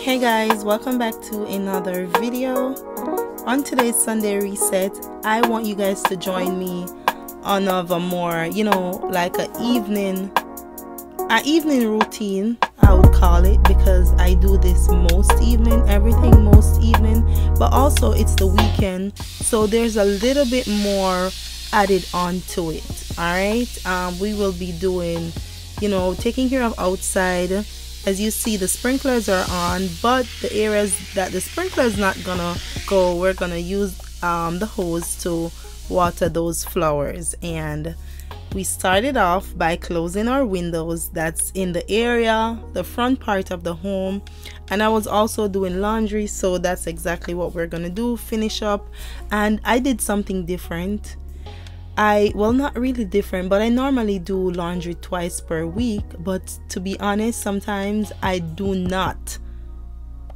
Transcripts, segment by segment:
Hey guys, welcome back to another video. On today's Sunday reset, I want you guys to join me on a more, like a evening routine, I would call it, because I do this most evening, everything most evening, but also it's the weekend, so there's a little bit more added on to it. All right, we will be doing, taking care of outside. As you see, the sprinklers are on, but the areas that the sprinkler is not gonna go, we're gonna use the hose to water those flowers. And we started off by closing our windows that's in the area, the front part of the home, and I was also doing laundry, so that's exactly what we're gonna do, finish up. And I did something different. Well, not really different, but I normally do laundry twice per week, but to be honest, sometimes I do not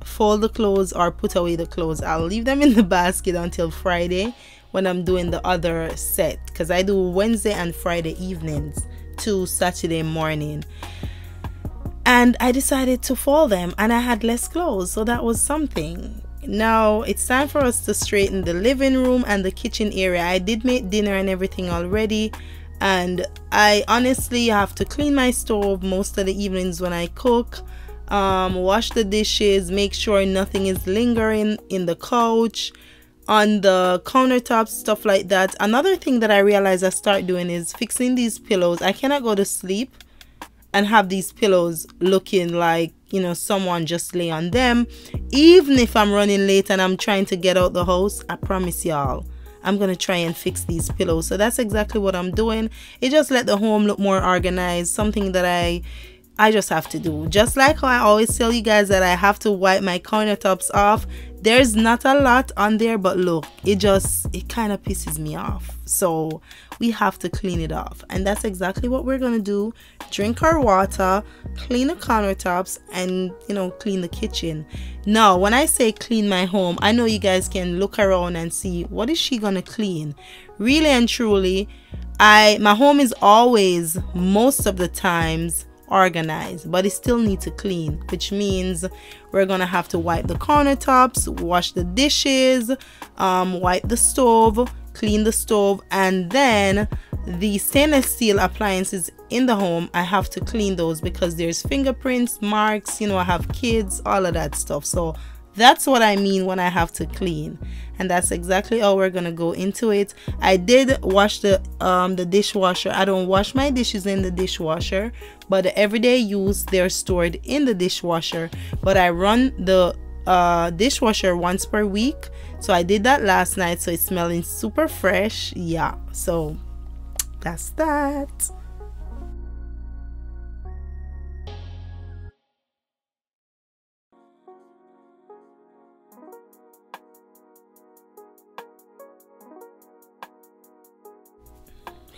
fold the clothes or put away the clothes. I'll leave them in the basket until Friday when I'm doing the other set, because I do Wednesday and Friday evenings to Saturday morning. And I decided to fold them and I had less clothes, so that was something. Now it's time for us to straighten the living room and the kitchen area. I did make dinner and everything already, and I honestly have to clean my stove most of the evenings when I cook, wash the dishes, make sure nothing is lingering in the couch, on the countertops, stuff like that. Another thing that I realized I start doing is fixing these pillows. I cannot go to sleep and have these pillows looking like, someone just lay on them. Even if I'm running late and I'm trying to get out the house, I promise y'all, I'm gonna try and fix these pillows. So that's exactly what I'm doing. It just let the home look more organized, something that I just have to do. Just like how I always tell you guys that I have to wipe my countertops off. There's not a lot on there, but look, it kind of pisses me off. So we have to clean it off, and that's exactly what we're gonna do. Drink our water, clean the countertops, and clean the kitchen. Now when I say clean my home, I know you guys can look around and see, what is she gonna clean? Really and truly, my home is always, most of the times, organized, but it still needs to clean, which means we're gonna have to wipe the countertops, wash the dishes, wipe the stove, clean the stove, and then the stainless steel appliances in the home, I have to clean those because there's fingerprints, marks, I have kids, all of that stuff. So that's what I mean when I have to clean, and that's exactly how we're gonna go into it. I did wash the dishwasher. I don't wash my dishes in the dishwasher, but the everyday use, they're stored in the dishwasher. But I run the dishwasher once per week, so I did that last night, so it's smelling super fresh. Yeah, so that's that.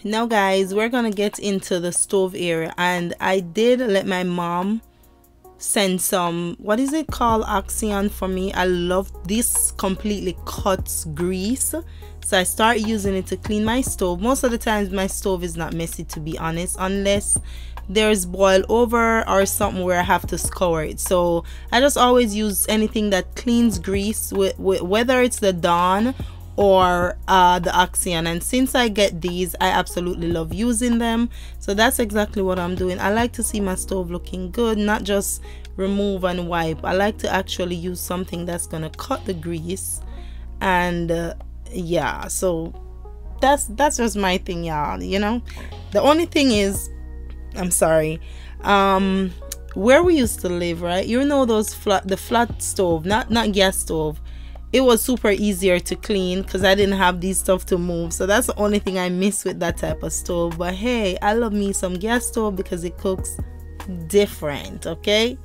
Now guys, we're gonna get into the stove area, and I did let my mom send some, what is it called, Oxyon for me. I love this, completely cuts grease, so I start using it to clean my stove. Most of the times my stove is not messy, to be honest, unless there's boil over or something where I have to scour it. So I just always use anything that cleans grease, with whether it's the Dawn or the Oxyon. And since I get these, I absolutely love using them, so that's exactly what I'm doing. I like to see my stove looking good, not just remove and wipe. I like to actually use something that's gonna cut the grease. And yeah, so that's just my thing, y'all. The only thing is, I'm sorry, where we used to live, right, those the flat stove, not gas stove, it was super easier to clean because I didn't have these stuff to move. So that's the only thing I miss with that type of stove. But hey, I love me some gas stove because it cooks different. Okay,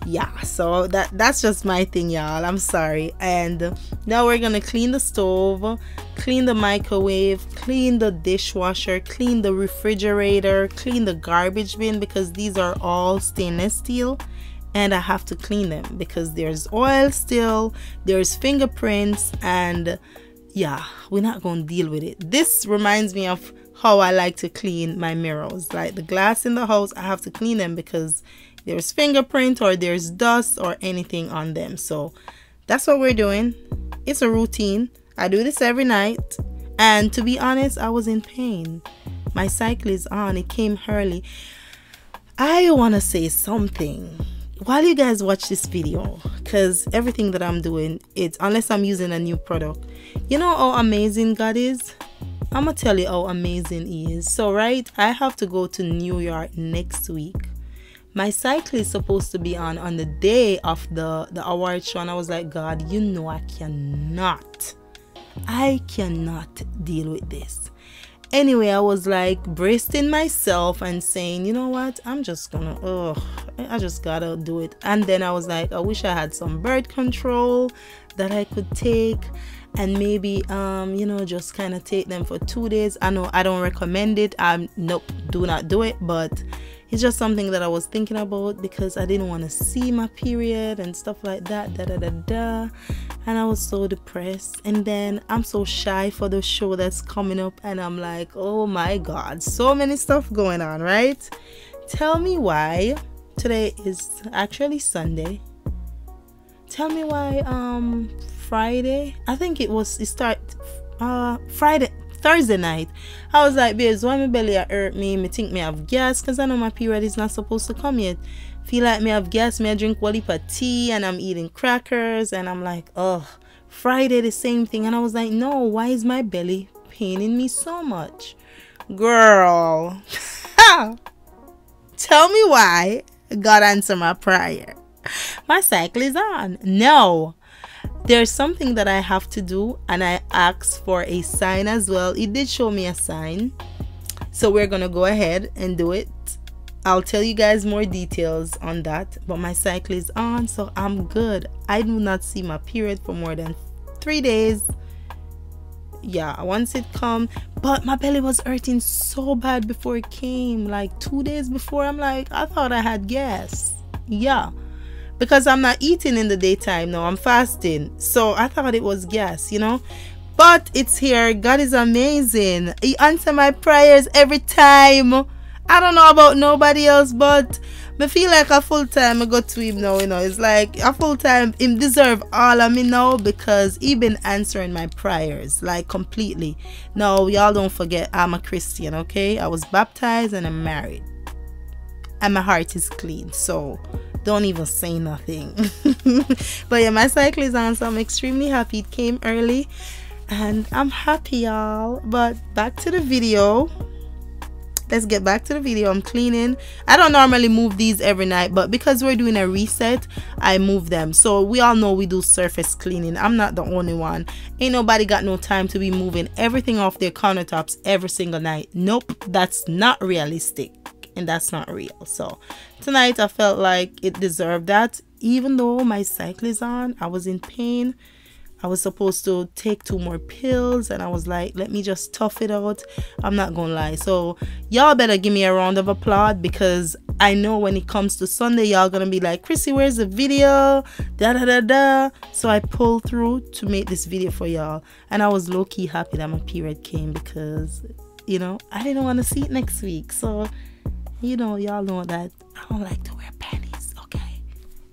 yeah, so that's just my thing, y'all. I'm sorry. And now we're gonna clean the stove, clean the microwave, clean the dishwasher, clean the refrigerator, clean the garbage bin, because these are all stainless steel and I have to clean them because there's oil still, there's fingerprints, and yeah, we're not gonna deal with it. This reminds me of how I like to clean my mirrors, like the glass in the house. I have to clean them because there's fingerprint or there's dust or anything on them. So that's what we're doing. It's a routine. I do this every night, and to be honest, I was in pain. My cycle is on. It came early. I want to say something while you guys watch this video, because everything that I'm doing, it's unless I'm using a new product. You know how amazing God is? I'm gonna tell you how amazing He is. So right, I have to go to New York next week. My cycle is supposed to be on the day of the award show, and I was like, God, you know I cannot deal with this. Anyway, I was like bracing myself and saying, you know what, I'm just gonna, I just gotta do it. And then I was like, I wish I had some birth control that I could take, and maybe you know, just kind of take them for 2 days. I know I don't recommend it. Nope, do not do it, but it's just something that I was thinking about because I didn't want to see my period and stuff like that, and I was so depressed. And then I'm so shy for the show that's coming up, and I'm like, oh my God, so many stuff going on, right? Tell me why today is actually Sunday. Tell me why Friday, I think it started Thursday night, I was like, babes, why my belly hurt me think me have gas, because I know my period is not supposed to come yet. Feel like me have gas, me I drink a heap of tea, and I'm eating crackers, and I'm like, oh, Friday the same thing. And I was like, no, why is my belly paining me so much? Girl, tell me why God answer my prayer. My cycle is on. No, there's something that I have to do, and I asked for a sign as well. It did show me a sign, so we're gonna go ahead and do it. I'll tell you guys more details on that, but my cycle is on, so I'm good. I do not see my period for more than 3 days. Yeah, once it come, but my belly was hurting so bad before it came, like 2 days before. I'm like, I thought I had gas. Yeah, because I'm not eating in the daytime now, I'm fasting, so I thought it was gas, you know. But it's here. God is amazing. He answers my prayers every time. I don't know about nobody else, but I feel like a full time I go to Him now, you know. It's like a full time Him deserve all of me now, because He been answering my prayers like completely. Now y'all don't forget, I'm a Christian, okay? I was baptized and I'm married, and my heart is clean, so don't even say nothing. But yeah, my cycle is on, so I'm extremely happy. It came early and I'm happy, y'all. But back to the video. Let's get back to the video. I'm cleaning. I don't normally move these every night, but because we're doing a reset, I move them. So we all know we do surface cleaning. I'm not the only one. Ain't nobody got no time to be moving everything off their countertops every single night. Nope, that's not realistic. And that's not real. So tonight I felt like it deserved that. Even though my cycle is on, I was in pain. I was supposed to take 2 more pills, and I was like, let me just tough it out. I'm not gonna lie. So y'all better give me a round of applause, because I know when it comes to Sunday, y'all gonna be like, Crissy, where's the video? So I pulled through to make this video for y'all, and I was low-key happy that my period came, because, you know, I didn't want to see it next week. So, you know, y'all know that I don't like to wear panties, okay?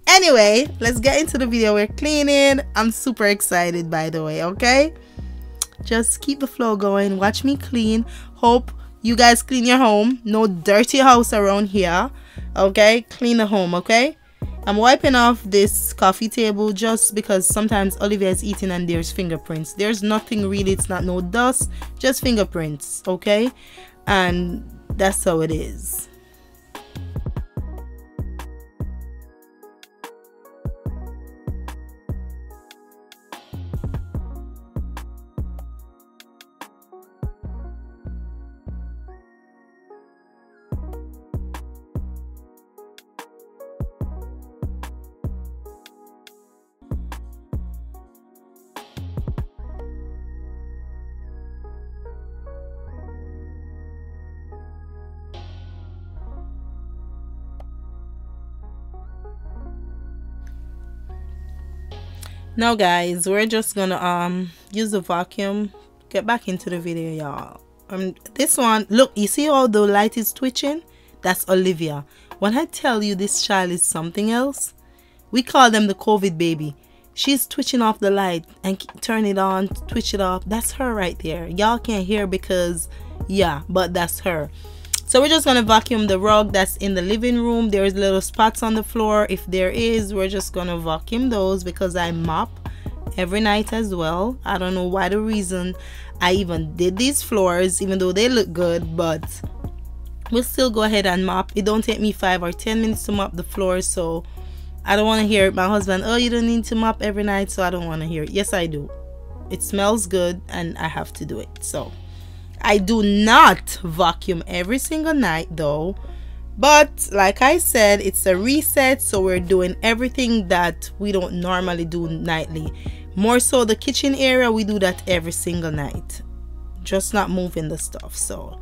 Anyway, let's get into the video. We're cleaning. I'm super excited, by the way, okay? Just keep the flow going. Watch me clean. Hope you guys clean your home. No dirty house around here, okay? Clean the home, okay? I'm wiping off this coffee table just because sometimes Olivia is eating and there's fingerprints. There's nothing really. It's not no dust, just fingerprints, okay? And that's how it is. Now guys, we're just gonna use the vacuum. Get back into the video, y'all. This one, look, you see how the light is twitching? That's Olivia. When I tell you this child is something else, we call them the COVID baby. She's twitching off the light and turn it on, twitch it off. That's her right there. Y'all can't hear because, yeah, but that's her. So we're just going to vacuum the rug that's in the living room. There's little spots on the floor. If there is, we're just going to vacuum those because I mop every night as well. I don't know why the reason I even did these floors, even though they look good, but we'll still go ahead and mop. It don't take me 5 or 10 minutes to mop the floors, so I don't want to hear my husband, oh, you don't need to mop every night, so I don't want to hear it. Yes, I do. It smells good and I have to do it. So I do not vacuum every single night though, but like I said, it's a reset, so we're doing everything that we don't normally do nightly. More so the kitchen area, we do that every single night, just not moving the stuff. So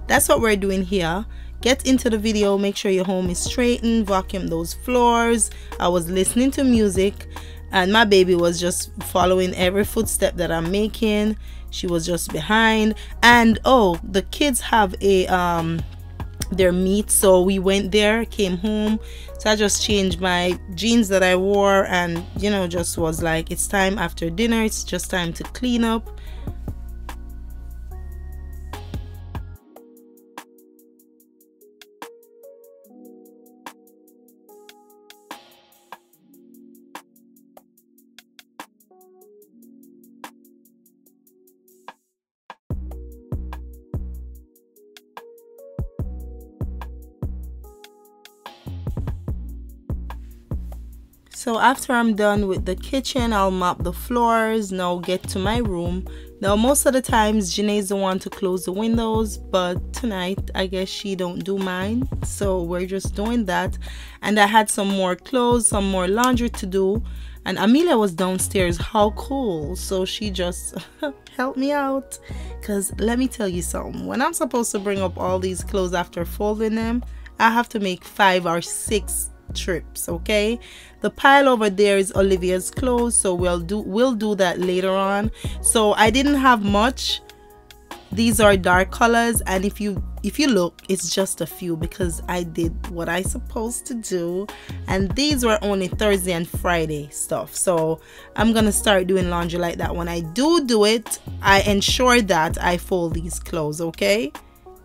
that's what we're doing here. Get into the video, make sure your home is straightened, vacuum those floors. I was listening to music and my baby was just following every footstep that I'm making. She was just behind. And oh, the kids have a their meet, so we went there, came home, so I just changed my jeans that I wore and, you know, just was like, it's time after dinner, it's just time to clean up. So after I'm done with the kitchen, I'll mop the floors. Now get to my room. Now most of the times Janae's the one to close the windows, but tonight I guess she don't do mine, so we're just doing that. And I had some more clothes, some more laundry to do, and Amelia was downstairs. How cool. So she just helped me out, because let me tell you something, when I'm supposed to bring up all these clothes after folding them, I have to make 5 or 6 trips. Okay, the pile over there is Olivia's clothes, so we'll do that later on. So I didn't have much. These are dark colors, and if you look, it's just a few because I did what I supposed to do, and these were only Thursday and Friday stuff. So I'm gonna start doing laundry like that. When I do it, I ensure that I fold these clothes. Okay,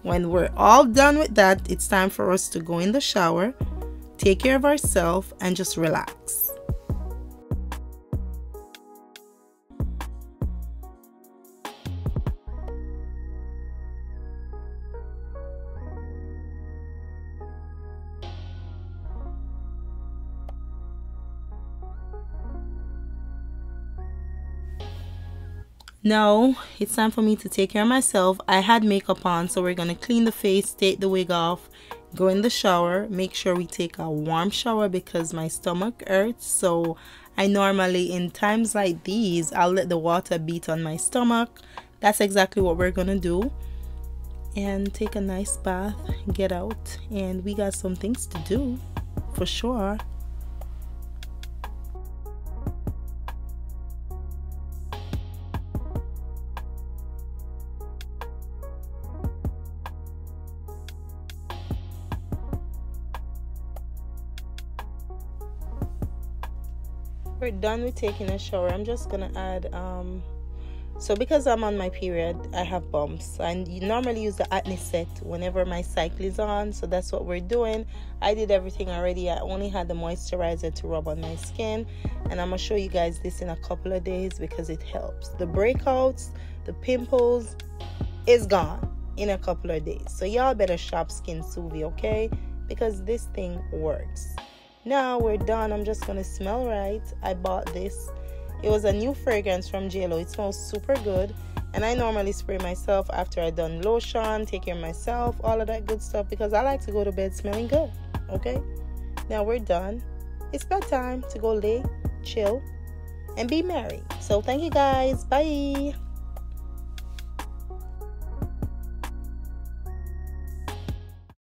when we're all done with that, it's time for us to go in the shower, take care of ourselves, and just relax. Now it's time for me to take care of myself. I had makeup on, so we're gonna clean the face, take the wig off, go in the shower. Make sure we take a warm shower because my stomach hurts. So I normally, in times like these, I'll let the water beat on my stomach. That's exactly what we're gonna do. And take a nice bath, get out, and we got some things to do for sure. We're done with taking a shower. I'm just gonna add so because I'm on my period, I have bumps, and you normally use the acne set whenever my cycle is on, so that's what we're doing. I did everything already. I only had the moisturizer to rub on my skin, and I'm gonna show you guys this in a couple of days because it helps. The breakouts, the pimples is gone in a couple of days, so y'all better shop Skin Suvi, okay, because this thing works. Now we're done. I'm just gonna smell right. I bought this. It was a new fragrance from JLo. It smells super good, and I normally spray myself after I done lotion, take care of myself, all of that good stuff, because I like to go to bed smelling good. Okay, now we're done. It's bedtime to go lay, chill, and be merry. So thank you guys. Bye.